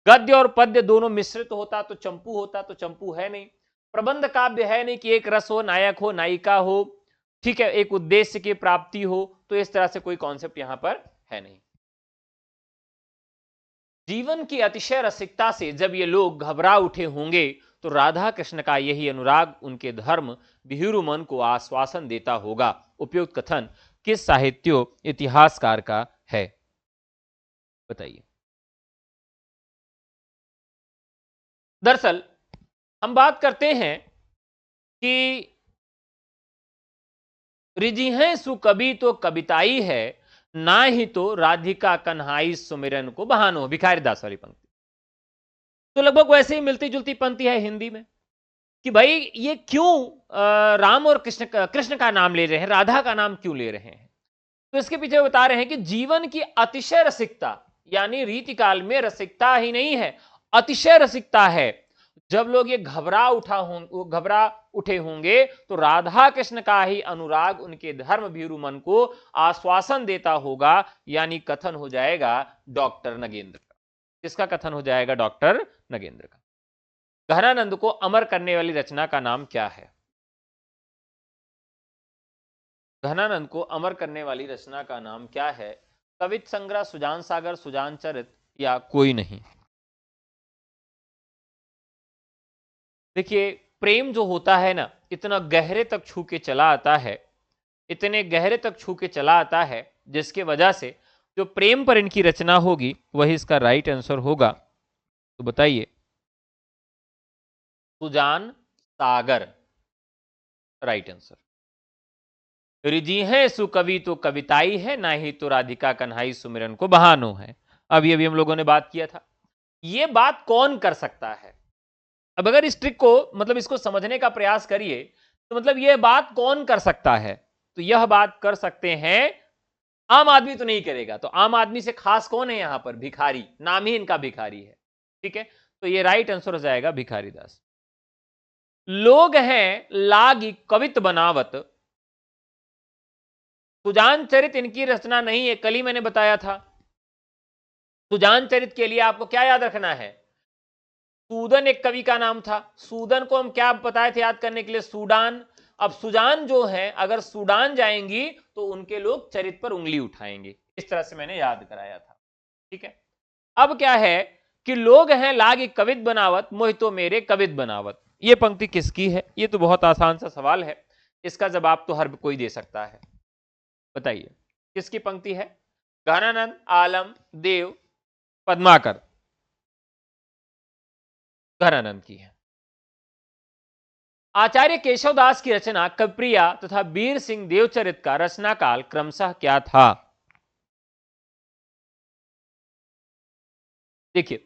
गद्य और पद्य दोनों मिश्रित होता तो चंपू होता, तो चंपू है नहीं। प्रबंध काव्य है नहीं कि एक रस हो, नायक हो, नायिका हो, ठीक है, एक उद्देश्य की प्राप्ति हो, तो इस तरह से कोई कॉन्सेप्ट यहां पर है नहीं। जीवन की अतिशय रसिकता से जब ये लोग घबरा उठे होंगे तो राधा कृष्ण का यही अनुराग उनके धर्म विहुरु मन को आश्वासन देता होगा। उपयुक्त कथन किस साहित्यो इतिहासकार का है? बताइए। दरअसल हम बात करते हैं कि रिझिहें सु कवि तो कविताई है, ना ही तो राधिका कन्हाई सुमिरन को बहानो। भिखारी दास वाली पंक्ति तो लगभग वैसे ही मिलती जुलती पंक्ति है हिंदी में कि भाई ये क्यों राम और कृष्ण का नाम ले रहे हैं, राधा का नाम क्यों ले रहे हैं। तो इसके पीछे बता रहे हैं कि जीवन की अतिशय रसिकता, यानी रीतिकाल में रसिकता ही नहीं है, अतिशय रसिकता है। जब लोग ये घबरा उठे होंगे तो राधा कृष्ण का ही अनुराग उनके धर्म भीरु मन को आश्वासन देता होगा, यानी कथन हो जाएगा डॉक्टर नगेंद्र का। किसका कथन हो जाएगा? डॉक्टर नगेंद्र का। गहनानंद को अमर करने वाली रचना का नाम क्या है? घनानंद को अमर करने वाली रचना का नाम क्या है? कवित संग्रह, सुजान सागर, सुजान चरित, या कोई नहीं? देखिए प्रेम जो होता है ना, इतना गहरे तक छू के चला आता है, इतने गहरे तक छू के चला आता है, जिसके वजह से जो प्रेम पर इनकी रचना होगी वही इसका राइट आंसर होगा। तो बताइए। सुजान सागर राइट आंसर। रिझिहें सु कवि तो कविताई है, ना ही तो राधिका कन्हाई सुमिरन को बहानो है। अभी अभी हम लोगों ने बात किया था, ये बात कौन कर सकता है? अब अगर इस ट्रिक को मतलब इसको समझने का प्रयास करिए तो मतलब यह बात कौन कर सकता है, तो यह बात कर सकते हैं आम आदमी तो नहीं करेगा। तो आम आदमी से खास कौन है यहां पर? भिखारी, नाम ही इनका भिखारी है। ठीक है, तो ये राइट आंसर हो जाएगा भिखारी दास। लोग हैं लागी कवित बनावत, सुजान चरित इनकी रचना नहीं है, कल ही मैंने बताया था। सुजान चरित के लिए आपको क्या याद रखना है? सूदन एक कवि का नाम था। सूदन को हम क्या बताए थे याद करने के लिए? सूडान। अब सुजान जो है अगर सूडान जाएंगी तो उनके लोग चरित पर उंगली उठाएंगे, इस तरह से मैंने याद कराया था। ठीक है, अब क्या है कि लोग हैं लागी कवित बनावत, मोहितो मेरे कवित बनावत। ये पंक्ति किसकी है? ये तो बहुत आसान सा सवाल है, इसका जवाब तो हर कोई दे सकता है। बताइए किसकी पंक्ति है? गहनानंद, आलम, देव, पद्माकर। गहनानंद की है। आचार्य केशवदास की रचना कप्रिया तथा वीर सिंह देवचरित का रचना काल क्रमशः क्या था? देखिए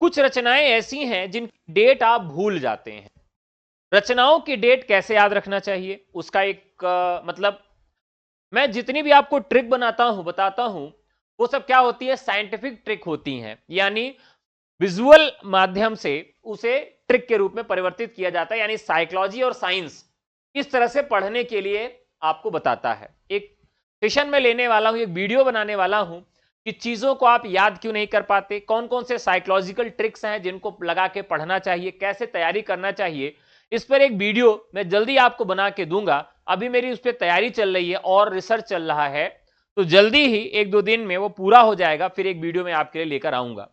कुछ रचनाएं ऐसी हैं जिन डेट आप भूल जाते हैं। रचनाओं की डेट कैसे याद रखना चाहिए उसका एक मतलब मैं जितनी भी आपको ट्रिक बताता हूं वो सब क्या होती है? साइंटिफिक ट्रिक होती हैं, यानी विजुअल माध्यम से उसे ट्रिक के रूप में परिवर्तित किया जाता है, यानी साइकोलॉजी और साइंस इस तरह से पढ़ने के लिए आपको बताता है। एक सेशन में लेने वाला हूं, एक वीडियो बनाने वाला हूं कि चीजों को आप याद क्यों नहीं कर पाते, कौन कौन से साइकोलॉजिकल ट्रिक्स हैं जिनको लगा के पढ़ना चाहिए, कैसे तैयारी करना चाहिए। इस पर एक वीडियो मैं जल्दी आपको बना के दूंगा। अभी मेरी उस पर तैयारी चल रही है और रिसर्च चल रहा है, तो जल्दी ही 1-2 दिन में वो पूरा हो जाएगा, फिर एक वीडियो में आपके लिए लेकर आऊंगा।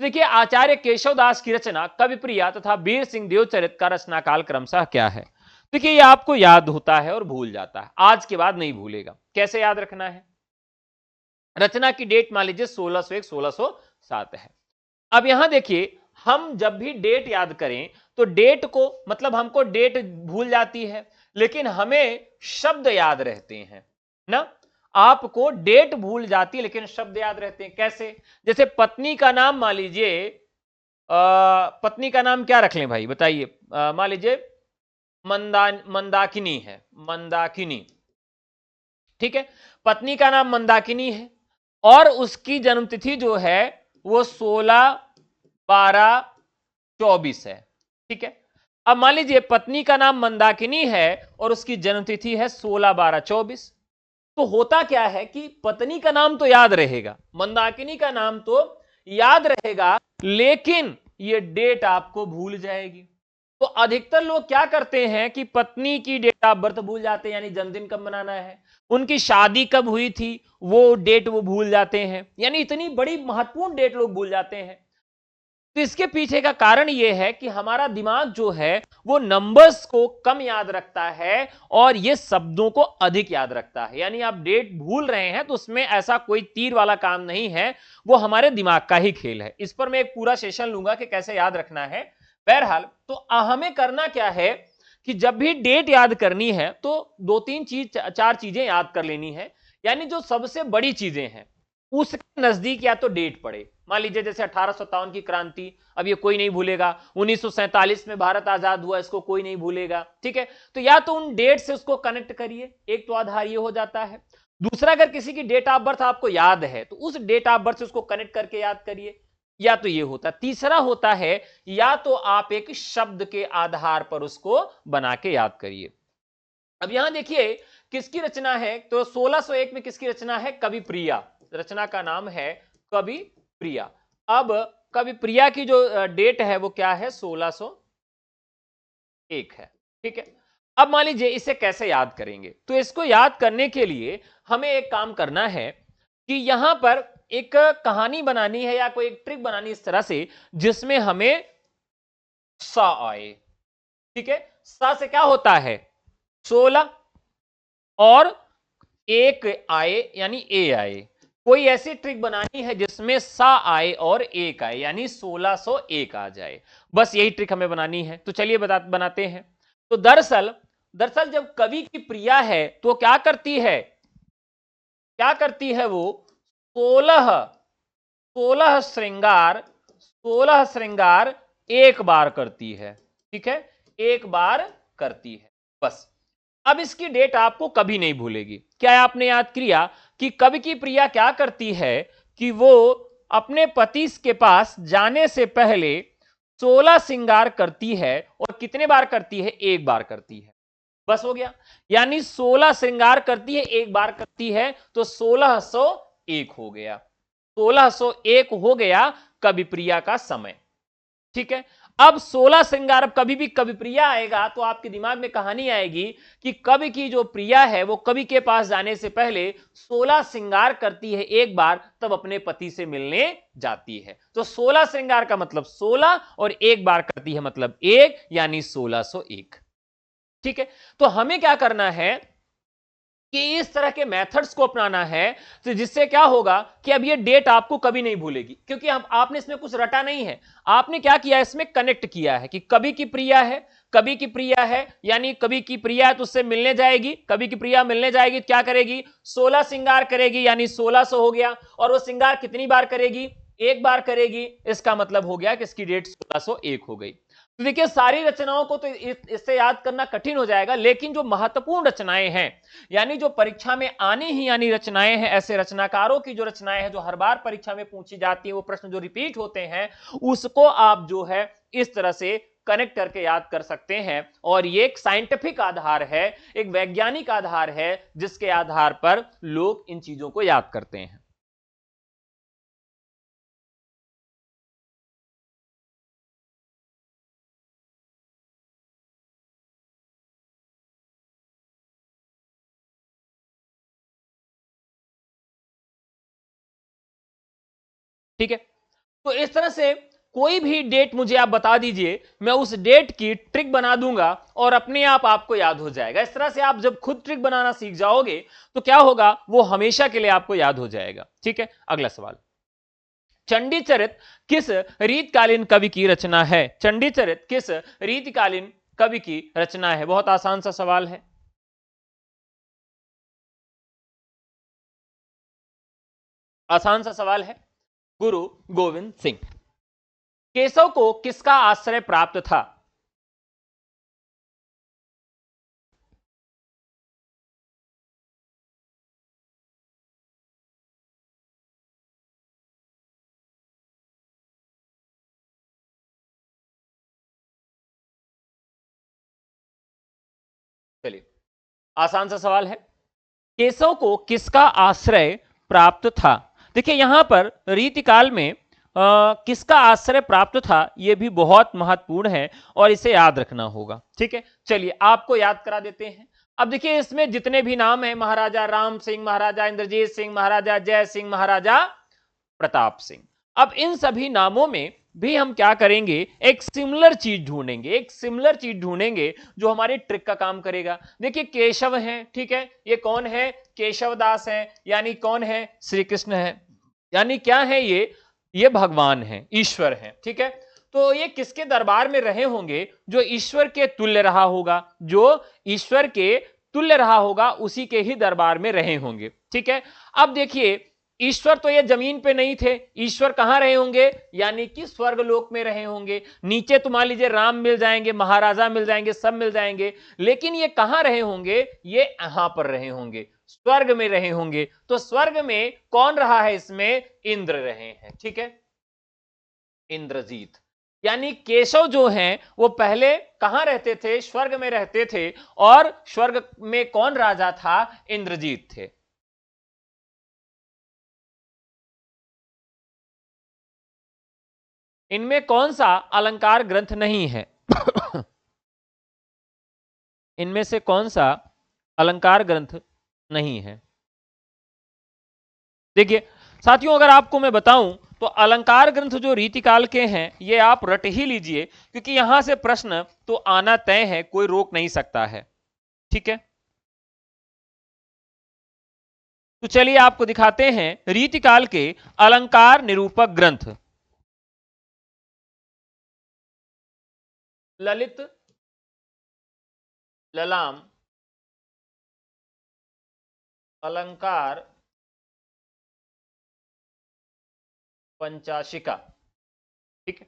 देखिए, आचार्य केशवदास की रचना कविप्रिया तथा वीर सिंह देवचरित का रचना काल क्रमशः क्या है। देखिए, ये आपको याद होता है और भूल जाता है, आज के बाद नहीं भूलेगा। कैसे याद रखना है? रचना की डेट मान लीजिए 1601 1607 है। अब यहां देखिए, हम जब भी डेट याद करें तो डेट को मतलब हमको डेट भूल जाती है, लेकिन हमें शब्द याद रहते हैं ना। आपको डेट भूल जाती है लेकिन शब्द याद रहते हैं। कैसे? जैसे पत्नी का नाम मान लीजिए, पत्नी का नाम क्या रख लें भाई बताइए? मान लीजिए मंदाकिनी है, मंदाकिनी, ठीक है। पत्नी का नाम मंदाकिनी है और उसकी जन्मतिथि जो है वो 16/12/24 है, ठीक है। अब मान लीजिए पत्नी का नाम मंदाकिनी है और उसकी जन्मतिथि है 16/12/24, तो होता क्या है कि पत्नी का नाम तो याद रहेगा, मंदाकिनी का नाम तो याद रहेगा, लेकिन ये डेट आपको भूल जाएगी। तो अधिकतर लोग क्या करते हैं कि पत्नी की डेट ऑफ बर्थ भूल जाते हैं, यानी जन्मदिन कब मनाना है, उनकी शादी कब हुई थी वो डेट वो भूल जाते हैं, यानी इतनी बड़ी महत्वपूर्ण डेट लोग भूल जाते हैं। तो इसके पीछे का कारण यह है कि हमारा दिमाग जो है वो नंबर्स को कम याद रखता है और ये शब्दों को अधिक याद रखता है। यानी आप डेट भूल रहे हैं तो उसमें ऐसा कोई तीर वाला काम नहीं है, वो हमारे दिमाग का ही खेल है। इस पर मैं एक पूरा सेशन लूंगा कि कैसे याद रखना है। बहरहाल, तो हमें करना क्या है कि जब भी डेट याद करनी है तो 2-3 चीज 4 चीजें याद कर लेनी है। यानी जो सबसे बड़ी चीजें हैं उसके नजदीक या तो डेट पड़े। मान लीजिए जैसे 1857 की क्रांति, अब ये कोई नहीं भूलेगा। 1947 में भारत आजाद हुआ, इसको कोई नहीं भूलेगा, ठीक है। तो या तो उन डेट से उसको कनेक्ट करिए, एक तो आधार ये हो जाता है। दूसरा, अगर किसी की डेट ऑफ बर्थ आपको याद है तो उस डेट ऑफ बर्थ से उसको कनेक्ट करके याद करिए, या तो ये होता। तीसरा होता है या तो आप एक शब्द के आधार पर उसको बना के याद करिए। अब यहां देखिए किसकी रचना है, तो 1601 में किसकी रचना है? कवि प्रिया। रचना का नाम है कवि प्रिया। अब कवि प्रिया की जो डेट है वो क्या है? 1601 है, ठीक है। अब मान लीजिए इसे कैसे याद करेंगे, तो इसको याद करने के लिए हमें एक काम करना है कि यहां पर एक कहानी बनानी है या कोई एक ट्रिक बनानी इस तरह से जिसमें हमें सा आए, ठीक है। सा से क्या होता है? 16 और एक आए यानी ए आए। कोई ऐसी ट्रिक बनानी है जिसमें सा आए और एक आए, यानी 1601 आ जाए। बस यही ट्रिक हमें बनानी है। तो चलिए बनाते हैं। तो दरअसल जब कवि की प्रिया है तो क्या करती है? क्या करती है वो? 16 श्रृंगार एक बार करती है, ठीक है, एक बार करती है, बस। अब इसकी डेट आपको कभी नहीं भूलेगी। क्या आपने याद किया कि कवि की प्रिया क्या करती है कि वो अपने पति के पास जाने से पहले 16 श्रृंगार करती है, और कितने बार करती है? एक बार करती है, बस हो गया। यानी 16 श्रृंगार करती है, एक बार करती है, तो 1601 हो गया। 1601 हो गया कवि प्रिया का समय, ठीक है। अब 16 श्रृंगार, अब कभी भी कवि प्रिया आएगा तो आपके दिमाग में कहानी आएगी कि कवि की जो प्रिया है वो कवि के पास जाने से पहले 16 श्रृंगार करती है एक बार, तब अपने पति से मिलने जाती है। तो 16 श्रृंगार का मतलब 16 और एक बार करती है मतलब एक, यानी 1601, ठीक है। तो हमें क्या करना है कि इस तरह के मेथड्स को अपनाना है, तो जिससे क्या होगा कि अब ये डेट आपको कभी नहीं भूलेगी, क्योंकि हम आपने इसमें कुछ रटा नहीं है। आपने क्या किया? इसमें कनेक्ट किया है कि कवि की प्रिया है, कवि की प्रिया है, यानी कवि की प्रिया है तो उससे मिलने जाएगी। कवि की प्रिया मिलने जाएगी, क्या करेगी? 16 श्रृंगार करेगी, यानी 1600 हो गया। और वो श्रृंगार कितनी बार करेगी? एक बार करेगी। इसका मतलब हो गया कि इसकी डेट 1601 हो गई। तो देखिए, सारी रचनाओं को तो इससे याद करना कठिन हो जाएगा, लेकिन जो महत्वपूर्ण रचनाएं हैं, यानी जो परीक्षा में आनी ही यानी रचनाएं हैं, ऐसे रचनाकारों की जो रचनाएं हैं जो हर बार परीक्षा में पूछी जाती है, वो प्रश्न जो रिपीट होते हैं, उसको आप जो है इस तरह से कनेक्ट करके याद कर सकते हैं। और ये एक साइंटिफिक आधार है, एक वैज्ञानिक आधार है, जिसके आधार पर लोग इन चीजों को याद करते हैं। ठीक है, तो इस तरह से कोई भी डेट मुझे आप बता दीजिए, मैं उस डेट की ट्रिक बना दूंगा और अपने आप आपको याद हो जाएगा। इस तरह से आप जब खुद ट्रिक बनाना सीख जाओगे तो क्या होगा, वो हमेशा के लिए आपको याद हो जाएगा। ठीक है, अगला सवाल, चंडी चरित किस रीतकालीन कवि की रचना है? चंडी चरित किस रीतकालीन कवि की रचना है? बहुत आसान सा सवाल है, आसान सा सवाल है। गुरु गोविंद सिंह। केशव को किसका आश्रय प्राप्त था? चलिए, आसान सा सवाल है, केशव को किसका आश्रय प्राप्त था? देखिए यहां पर रीतिकाल में किसका आश्रय प्राप्त था, यह भी बहुत महत्वपूर्ण है और इसे याद रखना होगा। ठीक है, चलिए आपको याद करा देते हैं। अब देखिए इसमें जितने भी नाम हैं, महाराजा राम सिंह, महाराजा इंद्रजीत सिंह, महाराजा जय सिंह, महाराजा प्रताप सिंह, अब इन सभी नामों में भी हम क्या करेंगे, एक सिमिलर चीज ढूंढेंगे, एक सिमिलर चीज ढूंढेंगे जो हमारे ट्रिक का काम करेगा। देखिए केशव हैं, ठीक है, ये कौन है, केशव दास हैं, यानी कौन है, श्री कृष्ण है, यानी क्या है ये भगवान है, ईश्वर है। ठीक है, तो ये किसके दरबार में रहे होंगे, जो ईश्वर के तुल्य रहा होगा, जो ईश्वर के तुल्य रहा होगा उसी के ही दरबार में रहे होंगे। ठीक है, अब देखिए ईश्वर तो ये जमीन पे नहीं थे, ईश्वर कहां रहे होंगे, यानी कि स्वर्ग लोक में रहे होंगे। नीचे तो मान लीजिए राम मिल जाएंगे, महाराजा मिल जाएंगे, सब मिल जाएंगे, लेकिन ये कहां रहे होंगे, ये यहां पर रहे होंगे, स्वर्ग में रहे होंगे। तो स्वर्ग में कौन रहा है, इसमें इंद्र रहे हैं। ठीक है, इंद्रजीत, यानी केशव जो हैं वो पहले कहां रहते थे, स्वर्ग में रहते थे, और स्वर्ग में कौन राजा था, इंद्रजीत थे। इनमें कौन सा अलंकार ग्रंथ नहीं है? इनमें से कौन सा अलंकार ग्रंथ नहीं है? देखिए साथियों, अगर आपको मैं बताऊं तो अलंकार ग्रंथ जो रीतिकाल के हैं ये आप रट ही लीजिए, क्योंकि यहां से प्रश्न तो आना तय है, कोई रोक नहीं सकता है। ठीक है, तो चलिए आपको दिखाते हैं रीतिकाल के अलंकार निरूपक ग्रंथ। ललित ललाम अलंकार पंचाशिका। ठीक है,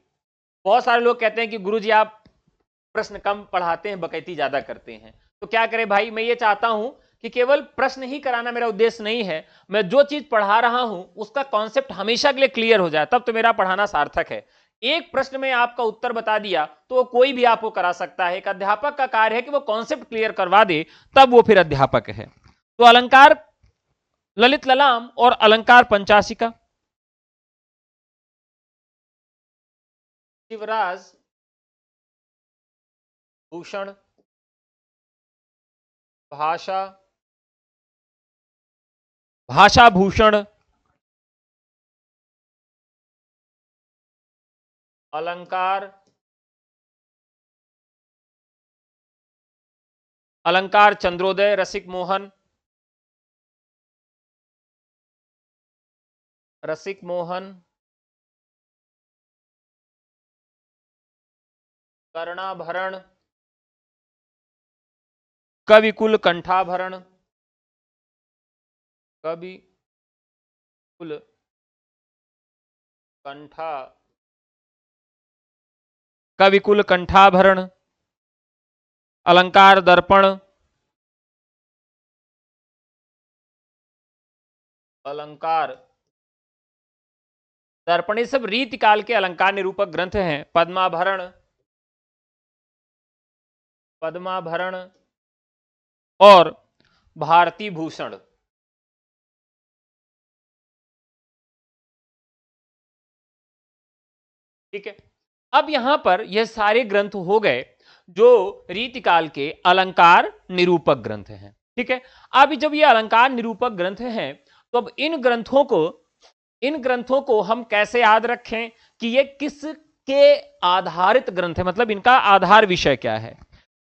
बहुत सारे लोग कहते हैं कि गुरुजी आप प्रश्न कम पढ़ाते हैं, बकैती ज्यादा करते हैं। तो क्या करें भाई, मैं ये चाहता हूं कि केवल प्रश्न ही कराना मेरा उद्देश्य नहीं है, मैं जो चीज पढ़ा रहा हूं उसका कॉन्सेप्ट हमेशा के लिए क्लियर हो जाए, तब तो मेरा पढ़ाना सार्थक है। एक प्रश्न में आपका उत्तर बता दिया तो कोई भी आपको करा सकता है। एक अध्यापक का कार्य है कि वो कॉन्सेप्ट क्लियर करवा दे, तब वो फिर अध्यापक है। तो अलंकार ललित ललाम और अलंकार पंचाशिका, शिवराज भूषण भाषा भाषा भूषण अलंकार अलंकार चंद्रोदय रसिक मोहन रसिक मोहन कर्णाभरण कविकुल कंठाभरण कवि कुल कंठा कविकुल कंठाभरण अलंकार दर्पण अलंकार दर्पण, ये सब रीतिकाल के अलंकार निरूपक ग्रंथ हैं। पद्माभरण पद्माभरण और भारती भूषण। ठीक है, अब यहां पर यह सारे ग्रंथ हो गए जो रीतिकाल के अलंकार निरूपक ग्रंथ हैं। ठीक है, अब जब ये अलंकार निरूपक ग्रंथ हैं तो अब इन ग्रंथों को हम कैसे याद रखें कि ये किसके आधारित ग्रंथ है, मतलब इनका आधार विषय क्या है।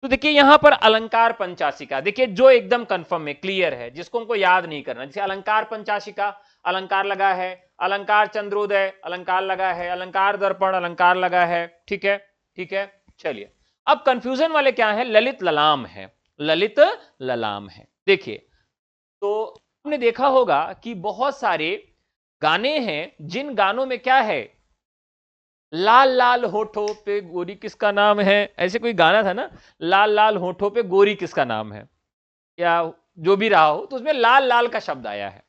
तो देखिए यहां पर अलंकार पंचाशिका, देखिए जो एकदम कंफर्म है, क्लियर है, जिसको हमको याद नहीं करना। जैसे अलंकार पंचाशिका, अलंकार लगा है, अलंकार चंद्रोदय अलंकार लगा है, अलंकार दर्पण अलंकार लगा है। ठीक है, ठीक है, चलिए अब कंफ्यूजन वाले क्या है, ललित ललाम है, ललित ललाम है। देखिए तो आपने देखा होगा कि बहुत सारे गाने हैं जिन गानों में क्या है, लाल लाल होठों पे गोरी किसका नाम है, ऐसे कोई गाना था ना, लाल लाल होठों पे गोरी किसका नाम है, या जो भी रहा हो, तो उसमें लाल लाल का शब्द आया है।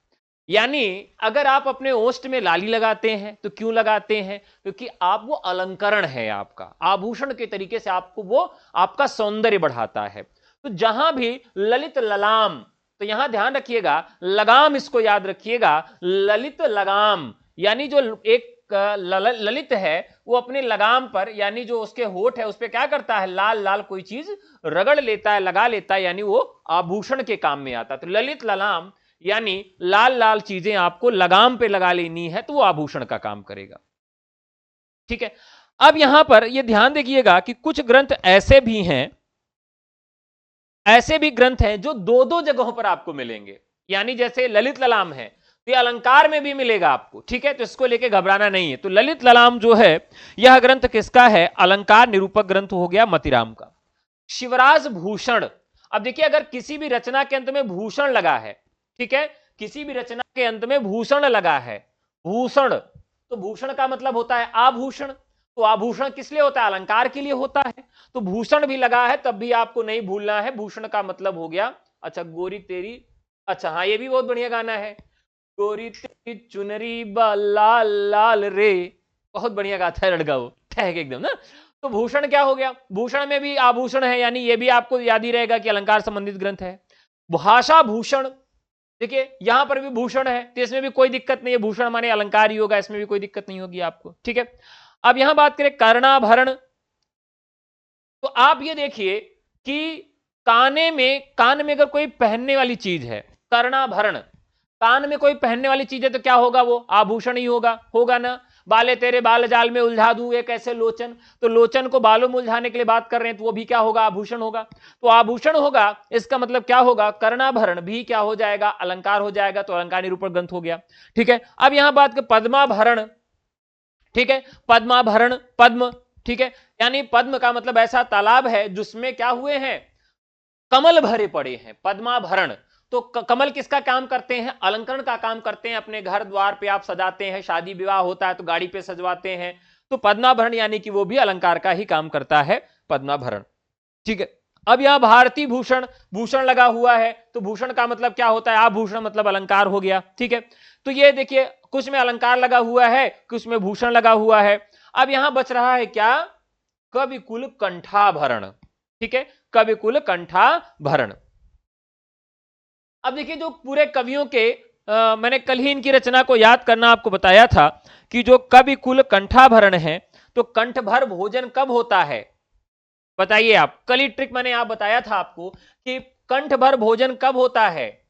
यानी अगर आप अपने ओष्ठ में लाली लगाते हैं तो क्यों लगाते हैं, क्योंकि आप वो अलंकरण है, आपका आभूषण के तरीके से आपको वो आपका सौंदर्य बढ़ाता है। तो जहां भी ललित ललाम, तो यहां ध्यान रखिएगा, लगाम इसको याद रखिएगा, ललित लगाम, यानी जो एक ललित है वो अपने लगाम पर, यानी जो उसके होठ है उस पर क्या करता है, लाल लाल कोई चीज रगड़ लेता है, लगा लेता है, यानी वो आभूषण के काम में आता है। तो ललित ललाम यानी लाल लाल चीजें आपको लगाम पे लगा लेनी है तो वो आभूषण का काम करेगा। ठीक है, अब यहां पर ये ध्यान देखिएगा कि कुछ ग्रंथ ऐसे भी हैं, ऐसे भी ग्रंथ हैं जो दो दो जगहों पर आपको मिलेंगे। यानी जैसे ललित ललाम है तो ये अलंकार में भी मिलेगा आपको। ठीक है, तो इसको लेके घबराना नहीं है। तो ललित ललाम जो है यह ग्रंथ किसका है, अलंकार निरूपक ग्रंथ हो गया मतिराम का। शिवराज भूषण, अब देखिए अगर किसी भी रचना के अंत में भूषण लगा है, ठीक है, किसी भी रचना के अंत में भूषण लगा है, भूषण, तो भूषण का मतलब होता है आभूषण। तो आभूषण किस लिए होता है, अलंकार के लिए होता है। तो भूषण भी लगा है तब भी आपको नहीं भूलना है, भूषण का मतलब हो गया, अच्छा गोरी तेरी, अच्छा हाँ ये भी बहुत बढ़िया गाना है, गोरी तेरी चुनरी बा लाल लाल रे, बहुत बढ़िया गाता है लड़का वो, ठहक एकदम ना। तो भूषण क्या हो गया, भूषण में भी आभूषण है, यानी ये भी आपको याद ही रहेगा कि अलंकार संबंधित ग्रंथ है। भाषा भूषण, देखिए यहां पर भी भूषण है तो इसमें भी कोई दिक्कत नहीं है, भूषण माने अलंकार ही होगा, इसमें भी कोई दिक्कत नहीं होगी आपको। ठीक है, अब यहां बात करें कर्णाभरण, तो आप ये देखिए कि कान में अगर कोई पहनने वाली चीज है, कर्णाभरण, कान में कोई पहनने वाली चीज है तो क्या होगा, वो आभूषण ही होगा, होगा ना। बाले तेरे बाल जाल में उलझा दूं एक ऐसे लोचन, तो लोचन को बालों में उलझाने के लिए बात कर रहे हैं तो वो भी क्या होगा, आभूषण होगा। तो आभूषण होगा, इसका मतलब क्या होगा, कर्णाभरण भी क्या हो जाएगा, अलंकार हो जाएगा, तो अलंकार निरूपक ग्रंथ हो गया। ठीक है, अब यहां बात कर पद्माभरण, ठीक है, पद्माभरण पद्म, ठीक है, यानी पद्म का मतलब ऐसा तालाब है जिसमें क्या हुए हैं, कमल भरे पड़े हैं, पद्माभरण। तो कमल किसका काम करते हैं, अलंकरण का काम करते हैं, अपने घर द्वार पे आप सजाते हैं, शादी विवाह होता है तो गाड़ी पे सजवाते हैं, तो पद्माभरण यानी कि वो भी अलंकार का ही काम करता है, पद्माभरण। ठीक है, अब यहां भारती भूषण, भूषण लगा हुआ है तो भूषण का मतलब क्या होता है, आभूषण मतलब अलंकार हो गया। ठीक है, तो ये देखिए कुछ में अलंकार लगा हुआ है, कुछ में भूषण लगा हुआ है। अब यहां बच रहा है क्या, कवि कुल कंठाभरण। ठीक है, कवि कुल कंठाभरण। अब देखिए जो पूरे कवियों के मैंने कल ही इनकी रचना को याद करना आपको बताया था कि जो कवि कुल कंठाभरण है, तो कंठ भर भोजन कब होता है, बताइए आप, कल ही ट्रिक मैंने आप बताया था आपको कि कंठ भर भोजन कब होता है।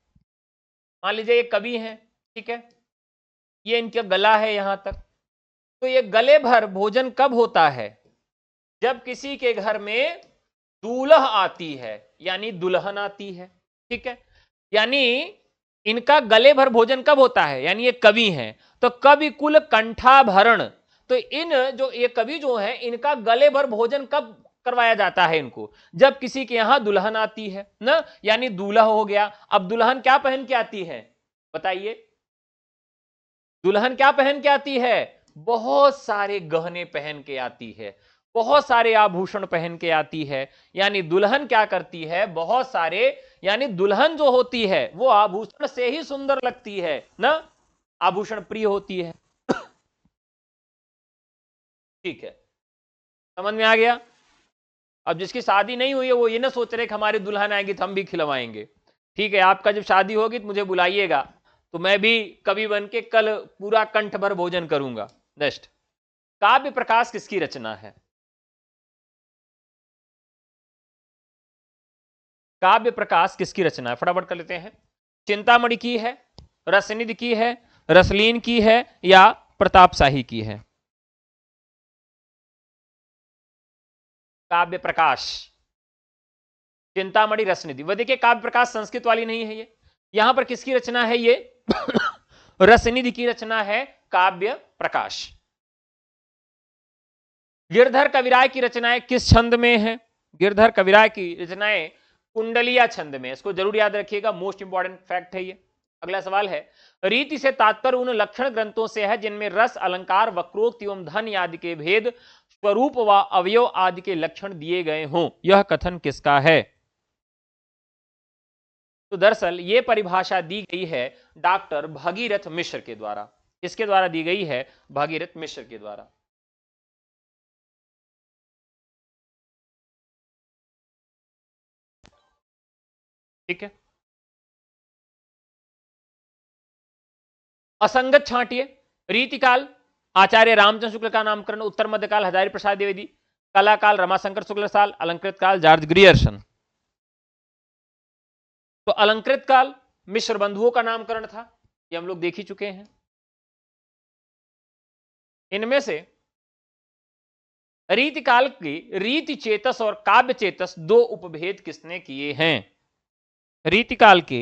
मान लीजिए ये कवि हैं, ठीक है, ये इनका गला है यहां तक, तो ये गले भर भोजन कब होता है, जब किसी के घर में दूल्हा आती है, यानी दुल्हन आती है। ठीक है, यानी इनका गले भर भोजन कब होता है, यानी ये कवि हैं, तो कवि कुल कंठाभरण, तो इन जो ये कवि जो है इनका गले भर भोजन कब करवाया जाता है इनको, जब किसी के यहां दुल्हन आती है ना, यानी दूल्हा हो गया। अब दुल्हन क्या पहन के आती है, बताइए, दुल्हन क्या पहन के आती है, बहुत सारे गहने पहन के आती है, बहुत सारे आभूषण पहन के आती है, यानी दुल्हन क्या करती है, बहुत सारे, यानी दुल्हन जो होती है वो आभूषण से ही सुंदर लगती है ना, आभूषण प्रिय होती है। ठीक है, समझ में आ गया। अब जिसकी शादी नहीं हुई है वो ये ना सोच रहे कि हमारी दुल्हन आएंगी तो हम भी खिलवाएंगे। ठीक है, आपका जब शादी होगी तो मुझे बुलाइएगा, तो मैं भी कवि बन के कल पूरा कंठ भर भोजन करूंगा। नेक्स्ट, काव्य प्रकाश किसकी रचना है? काव्य प्रकाश किसकी रचना है, फटाफट कर लेते हैं। चिंतामणि की है, रसनिधि की है, रसलीन की है, या प्रताप शाही की है? काव्य प्रकाश, चिंतामणि, रसनिधि। वह देखिए काव्य प्रकाश संस्कृत वाली नहीं है ये, यहां पर किसकी रचना है ये? रसनिधि की रचना है काव्य प्रकाश। गिरधर कविराय की रचनाएं किस छंद में है? गिरधर कविराय की रचनाएं कुंडलिया छंद में, इसको जरूर याद रखिएगा, मोस्ट इंपॉर्टेंट फैक्ट है ये। अगला सवाल है, रीति से तात्पर्य उन लक्षण ग्रंथों से है जिनमें रस, अलंकार, वक्रोक्त एवं धन आदि के भेद, स्वरूप व अवयव आदि के लक्षण दिए गए हों, यह कथन किसका है? तो दरअसल यह परिभाषा दी गई है डॉक्टर भगीरथ मिश्र के द्वारा। किसके द्वारा दी गई है? भगीरथ मिश्र के द्वारा। ठीक है, असंगत छांटिए, रीतिकाल आचार्य रामचंद्र शुक्ल का नामकरण, उत्तर मध्यकाल हजारी प्रसाद द्विवेदी, कलाकाल रमाशंकर शुक्ल साल, अलंकृत काल जॉर्ज ग्रियर्सन। तो अलंकृत काल मिश्र बंधुओं का नामकरण था, ये हम लोग देख ही चुके हैं। इनमें से रीतिकाल की रीति चेतस और काव्य चेतस दो उपभेद किसने किए हैं? रीतिकाल के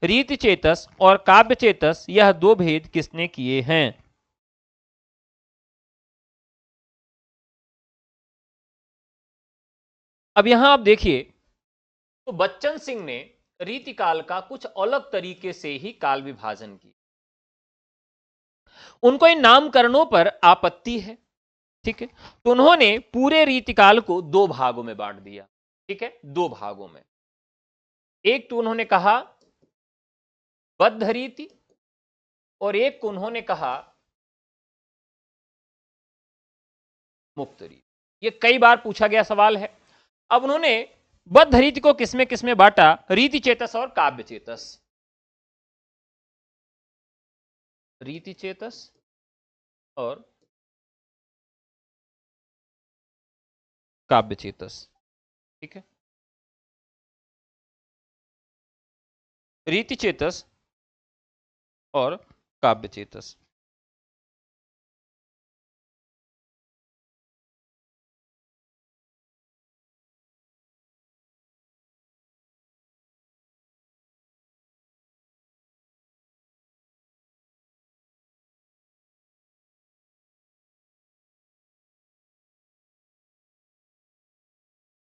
रीति चेतस और काव्य चेतस यह दो भेद किसने किए हैं? अब यहां आप देखिए, तो बच्चन सिंह ने रीतिकाल का कुछ अलग तरीके से ही काल विभाजन किया। उनको इन नामकरणों पर आपत्ति है। ठीक है, तो उन्होंने पूरे रीतिकाल को दो भागों में बांट दिया। ठीक है, दो भागों में। एक तो उन्होंने कहा बद्ध रीति, और एक को उन्होंने कहा मुक्त रीति। ये कई बार पूछा गया सवाल है। अब उन्होंने बद्ध रीति को किसमें बांटा? रीति चेतस और काव्य चेतस। रीति चेतस और काव्य चेतस। ठीक है, रीति चेतस और काव्य चेतस।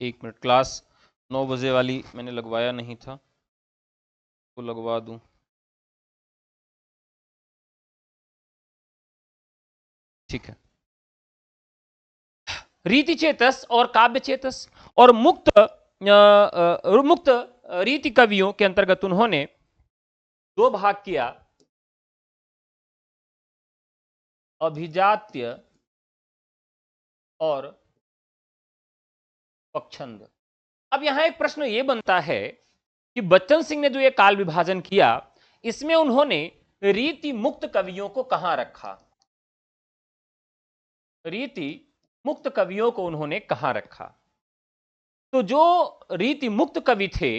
एक मिनट, क्लास 9 बजे वाली मैंने लगवाया नहीं था, तो लगवा दूं। ठीक है, रीति चेतस और काव्य चेतस और मुक्त रीति कवियों के अंतर्गत उन्होंने दो भाग किया, अभिजात्य और पक्षंद। अब यहां एक प्रश्न यह बनता है कि बच्चन सिंह ने जो यह काल विभाजन किया, इसमें उन्होंने रीति मुक्त कवियों को कहां रखा? रीति मुक्त कवियों को उन्होंने कहां रखा? तो जो रीति मुक्त कवि थे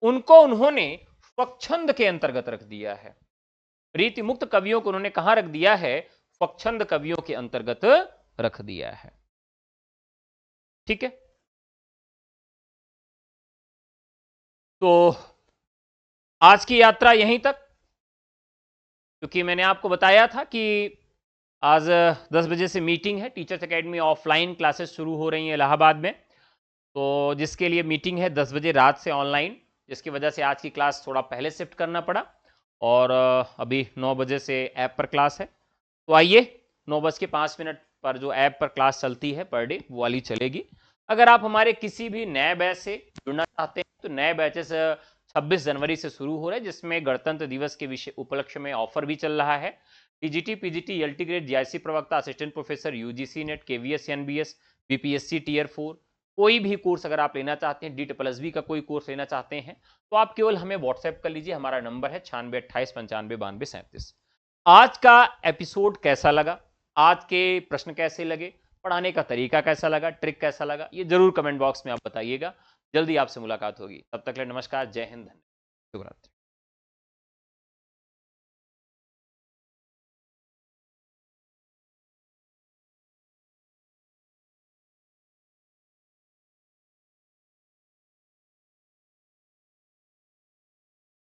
उनको उन्होंने स्वच्छंद के अंतर्गत रख दिया है। रीति मुक्त कवियों को उन्होंने कहां रख दिया है? स्वच्छंद कवियों के अंतर्गत रख दिया है। ठीक है, तो आज की यात्रा यहीं तक, क्योंकि मैंने आपको बताया था कि आज 10 बजे से मीटिंग है, टीचर्स एकेडमी ऑफलाइन क्लासेस शुरू हो रही हैं इलाहाबाद में, तो जिसके लिए मीटिंग है 10 बजे रात से ऑनलाइन, जिसकी वजह से आज की क्लास थोड़ा पहले शिफ्ट करना पड़ा, और अभी 9 बजे से ऐप पर क्लास है। तो आइए 9:05 पर जो ऐप पर क्लास चलती है पर डे, वो वाली चलेगी। अगर आप हमारे किसी भी नए बैच से जुड़ना चाहते हैं तो नए बैचेस 26 जनवरी से शुरू हो रहे हैं, जिसमें गणतंत्र दिवस के विषय उपलक्ष्य में ऑफर भी चल रहा है। TGT, PGT, LT grade, GIC प्रवक्ता, assistant professor, UGC NET, KVS, NBS, BPSC tier 4, कोई भी कोर्स अगर आप लेना चाहते हैं, DSSB का कोई कोर्स लेना चाहते हैं, तो आप केवल हमें व्हाट्सएप कर लीजिए। हमारा नंबर है 9628959237। आज का एपिसोड कैसा लगा, आज के प्रश्न कैसे लगे, पढ़ाने का तरीका कैसा लगा, ट्रिक कैसा लगा, ये जरूर कमेंट बॉक्स में आप बताइएगा। जल्दी आपसे मुलाकात होगी, तब तक के लिए नमस्कार, जय हिंद, धन्यवाद, शुभ रात्रि।